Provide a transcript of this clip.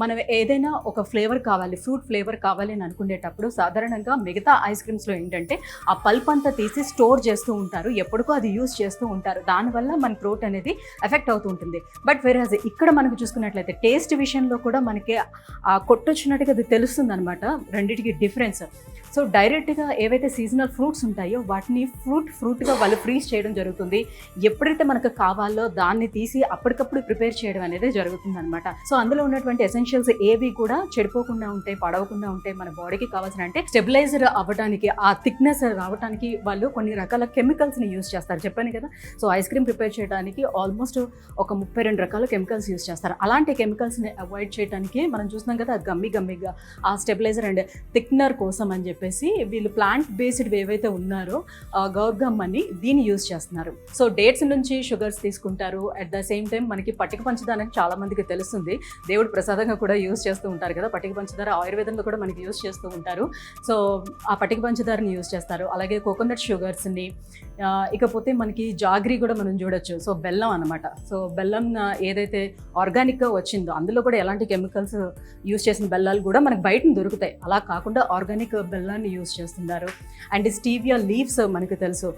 మనం ఏదైనా ఒక ఫ్లేవర్ కావాలి, ఫ్రూట్ ఫ్లేవర్ కావాలి అని అనుకునేటప్పుడు సాధారణంగా మిగతా ఐస్ క్రీమ్స్లో ఏంటంటే ఆ పల్ప్ అంతా తీసి స్టోర్ చేస్తూ ఉంటారు, ఎప్పటికో అది యూస్ చేస్తూ ఉంటారు, దానివల్ల మన థ్రోట్ అనేది ఎఫెక్ట్ అవుతూ ఉంటుంది. బట్ వేరేజ్ ఇక్కడ మనకు చూసుకున్నట్లయితే టేస్ట్ విషయంలో కూడా మనకి ఆ కొట్టొచ్చినట్టుగా అది తెలుస్తుంది అనమాట, రెండింటికి డిఫరెన్స్. సో డైరెక్ట్గా ఏవైతే సీజనల్ ఫ్రూట్స్ ఉంటాయో వాటిని ఫ్రూట్గా వాళ్ళు ఫ్రీజ్ చేయడం జరుగుతుంది. ఎప్పుడైతే మనకు కావాలో దాన్ని తీసి అప్పటికప్పుడు ప్రిపేర్ చేయడం అనేది జరుగుతుంది అనమాట. సో అందులో ఉన్నటువంటి ఎసెన్షియల్స్ ఏవి కూడా చెడిపోకుండా ఉంటాయి, పడవకుండా ఉంటాయి. మన బాడీకి కావాల్సిన అంటే స్టెబిలైజర్ అవ్వడానికి, ఆ థిక్నెస్ రావడానికి వాళ్ళు కొన్ని రకాల కెమికల్స్ని యూజ్ చేస్తారు, చెప్పాను కదా. సో ఐస్ క్రీమ్ ప్రిపేర్ చేయడానికి ఆల్మోస్ట్ ఒక 32 రకాల కెమికల్స్ యూజ్ చేస్తారు. అలాంటి కెమికల్స్ని అవాయిడ్ చేయడానికి మనం చూస్తున్నాం కదా, గమ్మిగా ఆ స్టెబిలైజర్ అండ్ థిక్నర్ కోసం అని చెప్పేసి వీళ్ళు ప్లాంట్ బేస్డ్ ఏవైతే ఉన్నారో గౌర్గమ్ అని దీన్ని యూజ్ చేస్తున్నారు. సో డేట్స్ నుంచి షుగర్స్ తీసుకుంటారు. అట్ ద సేమ్ టైం మనకి పట్టిక పంచదార చాలా మందికి తెలుస్తుంది, దేవుడు ప్రసాదంగా కూడా యూజ్ చేస్తూ ఉంటారు కదా. పట్టిక పంచదార ఆయుర్వేదంలో కూడా మనకి యూజ్ చేస్తూ ఉంటారు. సో ఆ పట్టిక పంచదారని యూజ్ చేస్తారు. అలాగే కోకోనట్ షుగర్స్ని, ఇకపోతే మనకి జాగ్రీ కూడా మనం చూడొచ్చు. సో బెల్లం అనమాట. సో బెల్లం ఏదైతే ఆర్గానిక్గా వచ్చిందో అందులో కూడా ఎలాంటి కెమికల్స్ యూజ్ చేసిన బెల్లాలు కూడా మనకు బయట దొరుకుతాయి. అలా కాకుండా ఆర్గానిక్ బెల్లాన్ని యూజ్ చేస్తున్నారు. అండ్ స్టీవియా లీవ్స్ మనకు తెలుసు.